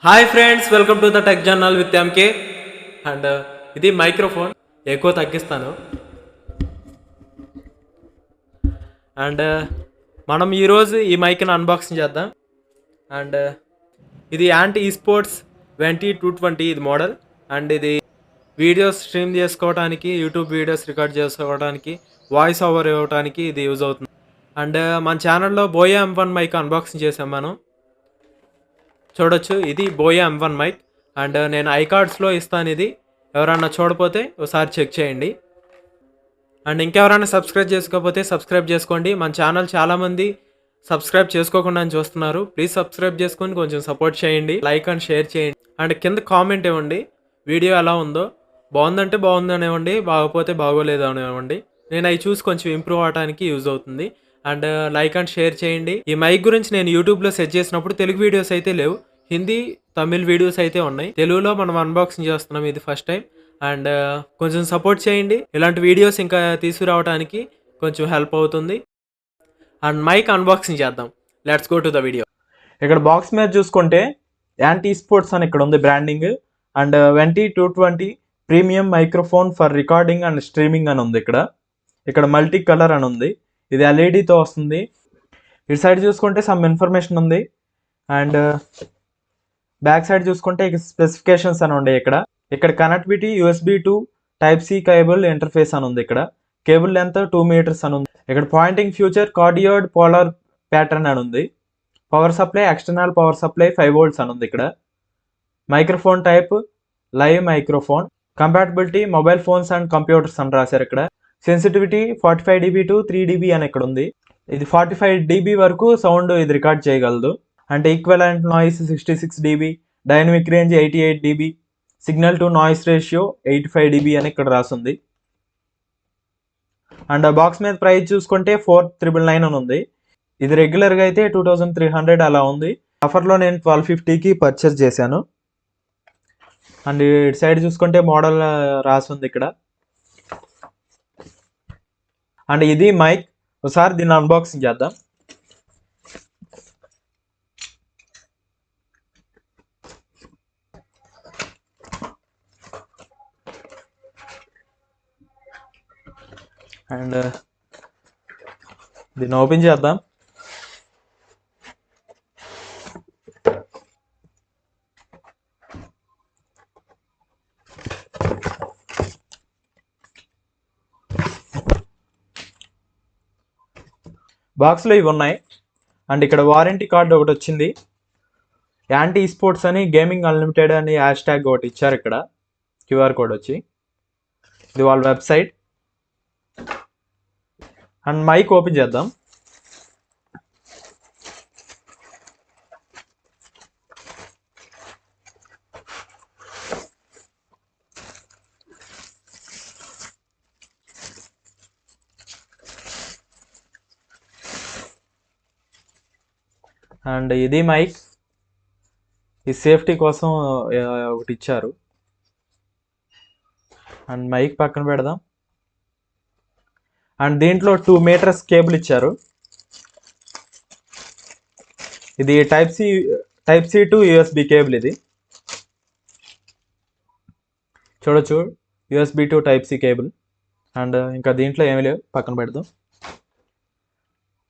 Hi friends, welcome to the Tech Journal with MK. And ఇది microphone ఎక్కువ తగ్గిస్తాను. And మనం ఈరోజు ఈ మైక్ని అన్బాక్సింగ్ చేద్దాం. అండ్ ఇది ఈస్పోర్ట్స్ వెంటీ 220 ఇది మోడల్. అండ్ ఇది వీడియోస్ స్ట్రీమ్ చేసుకోవడానికి, యూట్యూబ్ వీడియోస్ రికార్డ్ చేసుకోవడానికి, వాయిస్ ఓవర్ ఇవ్వడానికి ఇది యూజ్ అవుతుంది. అండ్ మన ఛానల్లో బోయా M1 మైక్ అన్బాక్సింగ్ చేసాం మనం. చూడొచ్చు, ఇది బోయా M1 మైక్. అండ్ నేను ఐకార్డ్స్లో ఇస్తాను, ఇది ఎవరన్నా చూడపోతే ఒకసారి చెక్ చేయండి. అండ్ ఇంకెవరైనా సబ్స్క్రైబ్ చేసుకోకపోతే సబ్స్క్రైబ్ చేసుకోండి. మన ఛానల్ చాలామంది సబ్స్క్రైబ్ చేసుకోకుండా చూస్తున్నారు. ప్లీజ్ సబ్స్క్రైబ్ చేసుకొని కొంచెం సపోర్ట్ చేయండి, లైక్ అండ్ షేర్ చేయండి. అండ్ కింద కామెంట్ ఇవ్వండి, వీడియో ఎలా ఉందో. బాగుందంటే బాగుందనివ్వండి, బాగోపోతే బాగోలేదు అనివ్వండి. నేను అవి చూసి కొంచెం ఇంప్రూవ్ అవడానికి యూజ్ అవుతుంది. అండ్ లైక్ అండ్ షేర్ చేయండి. ఈ మైక్ గురించి నేను యూట్యూబ్లో సెర్చ్ చేసినప్పుడు తెలుగు వీడియోస్ అయితే లేవు, హిందీ తమిళ్ వీడియోస్ అయితే ఉన్నాయి. తెలుగులో మనం అన్బాక్సింగ్ చేస్తున్నాం, ఇది ఫస్ట్ టైం. అండ్ కొంచెం సపోర్ట్ చేయండి, ఇలాంటి వీడియోస్ ఇంకా తీసుకురావడానికి కొంచెం హెల్ప్ అవుతుంది. అండ్ మైక్ అన్బాక్సింగ్ చేద్దాం. Let's go to the video. ఇక్కడ బాక్స్ మీద చూసుకుంటే Esports అని ఇక్కడ ఉంది branding. And వెంటీ 220 premium microphone for recording and streaming అని ఉంది. ఇక్కడ మల్టీ కలర్ అని ఉంది. ఇది ఎల్ఈడితో వస్తుంది. ఇటు సైడ్ చూసుకుంటే సమ్ ఇన్ఫర్మేషన్ ఉంది. అండ్ బ్యాక్ సైడ్ చూసుకుంటే స్పెసిఫికేషన్స్ అని ఉండే. ఇక్కడ connectivity USB to Type C cable interface అని ఉంది. కేబుల్ లెంత్ 2 మీటర్స్ అని ఉంది. ఇక్కడ పాయింటింగ్ ఫ్యూచర్ కార్డియోడ్ పోలార్ ప్యాటర్న్ అని ఉంది. Power supply external power supply 5 volts అని ఉంది. Microphone type live microphone. Compatibility mobile phones and computers అని రాశారు. సెన్సిటివిటీ 45 dB to 3 dB అని ఇక్కడ ఉంది. ఇది 45 dB వరకు సౌండ్ ఇది రికార్డ్ చేయగలదు. అంటే equivalent noise 66 dB, dynamic range 88 dB, signal to noise ratio 85 dB అని ఇక్కడ రాసింది. అండ్ బాక్స్ మీద ప్రైస్ చూసుకుంటే 4999 అని ఉంది. ఇది రెగ్యులర్గా అయితే 2300 అలా ఉంది. ఆఫర్లో నేను 1250కి పర్చేస్ చేశాను. అండ్ ఇటు సైడ్ చూసుకుంటే మోడల్ రాసింది ఇక్కడ. అండ్ ఇది మైక్. ఒకసారి దీన్ని అన్బాక్సింగ్ చేద్దాం. అండ్ దీన్ని ఓపెన్ చేద్దాం. బాక్స్లో ఇవి ఉన్నాయి. అండ్ ఇక్కడ వారంటీ కార్డు ఒకటి వచ్చింది. Esports అని గేమింగ్ అన్లిమిటెడ్ అని హ్యాష్ ట్యాగ్ ఒకటి ఇచ్చారు. ఇక్కడ QR కోడ్ వచ్చి, ఇది వాళ్ళ వెబ్సైట్. అండ్ మైక్ ఓపెన్ చేద్దాం. అండ్ ఇది మైక్. ఈ సేఫ్టీ కోసం ఒకటి ఇచ్చారు. అండ్ మైక్ పక్కన పెడదాం. అండ్ దీంట్లో 2 meters కేబుల్ ఇచ్చారు. ఇది type C to USB cable. ఇది చూడొచ్చు, USB టు Type C కేబుల్. అండ్ ఇంకా దీంట్లో ఏమీ లేవు, పక్కన పెడదాం.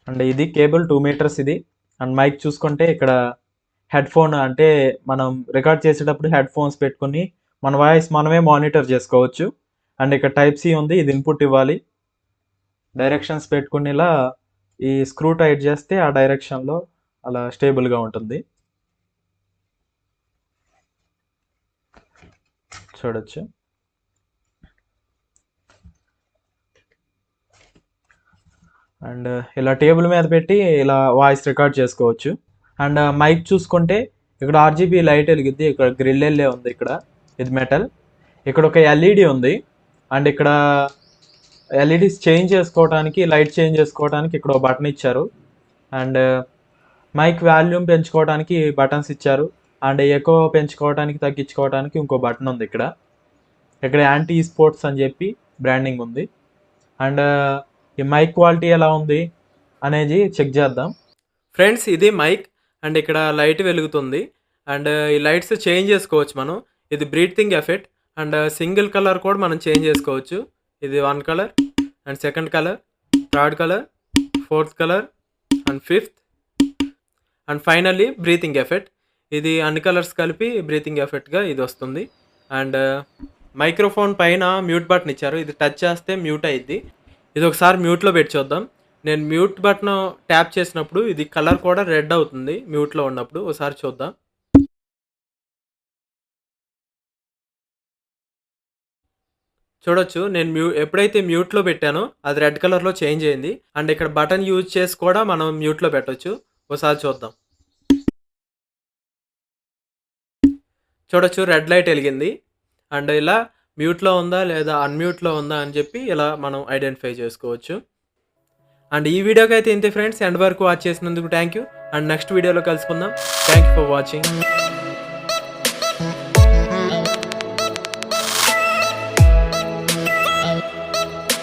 అండ్ ఇది కేబుల్ 2 meters ఇది. అండ్ మైక్ చూసుకుంటే ఇక్కడ హెడ్ ఫోన్, అంటే మనం రికార్డ్ చేసేటప్పుడు హెడ్ ఫోన్స్ పెట్టుకుని మన వాయిస్ మనమే మానిటర్ చేసుకోవచ్చు. అండ్ ఇక్కడ Type C ఉంది, ఇది ఇన్పుట్ ఇవ్వాలి. డైరెక్షన్స్ పెట్టుకుని ఇలా ఈ స్క్రూ టైట్ చేస్తే ఆ డైరెక్షన్లో అలా స్టేబుల్గా ఉంటుంది. చూడొచ్చు. అండ్ ఇలా టేబుల్ మీద పెట్టి ఇలా వాయిస్ రికార్డ్ చేసుకోవచ్చు. అండ్ మైక్ చూసుకుంటే ఇక్కడ RGB లైట్ వెలిగిద్ది. ఇక్కడ గ్రిల్ ఎల్లే ఉంది. ఇది మెటల్. ఇక్కడ ఒక LED ఉంది. అండ్ ఇక్కడ LEDs చేంజ్ చేసుకోవడానికి, లైట్ చేంజ్ చేసుకోవడానికి ఇక్కడ ఒక బటన్ ఇచ్చారు. అండ్ మైక్ వాల్యూమ్ పెంచుకోవడానికి బటన్స్ ఇచ్చారు. అండ్ ఎక్కువ పెంచుకోవడానికి, తగ్గించుకోవడానికి ఇంకో బటన్ ఉంది. ఇక్కడ Esports అని చెప్పి బ్రాండింగ్ ఉంది. అండ్ ఈ మైక్ క్వాలిటీ ఎలా ఉంది అనేది చెక్ చేద్దాం. ఫ్రెండ్స్, ఇది మైక్. అండ్ ఇక్కడ లైట్ వెలుగుతుంది. అండ్ ఈ లైట్స్ చేంజ్ చేసుకోవచ్చు మనం. ఇది breathing effect and single colour కూడా మనం చేంజ్ చేసుకోవచ్చు. ఇది 1 colour and second colour, third colour, fourth colour and fifth and finally breathing effect. ఇది అన్ని కలర్స్ కలిపి బ్రీతింగ్ ఎఫెక్ట్‌గా ఇది వస్తుంది. అండ్ మైక్రోఫోన్ పైన మ్యూట్ బటన్ ఇచ్చారు. ఇది టచ్ చేస్తే మ్యూట్ అయిద్ది. ఇది ఒకసారి మ్యూట్‌లో పెట్టి చూద్దాం. నేను మ్యూట్ బటన్ ట్యాప్ చేసినప్పుడు ఇది కలర్ కూడా రెడ్ అవుతుంది మ్యూట్‌లో ఉన్నప్పుడు. ఒకసారి చూద్దాం. చూడొచ్చు నేను ఎప్పుడైతే మ్యూట్‌లో పెట్టానో అది రెడ్ కలర్‌లో చేంజ్ అయింది. అండ్ ఇక్కడ బటన్ యూజ్ చేసి కూడా మనం మ్యూట్‌లో పెట్టొచ్చు. ఒకసారి చూద్దాం. చూడొచ్చు రెడ్ లైట్ ఎలిగింది. అండ్ ఇలా మ్యూట్‌లో ఉందా లేదా అన్‌మ్యూట్‌లో ఉందా అని చెప్పి ఇలా మనం ఐడెంటిఫై చేసుకోవచ్చు. అండ్ ఈ వీడియోకైతే ఇంతే ఫ్రెండ్స్. ఎండ్ వరకు వాచ్ చేసినందుకు థ్యాంక్ యూ. అండ్ నెక్స్ట్ వీడియోలో కలుసుకుందాం. Thank you for watching.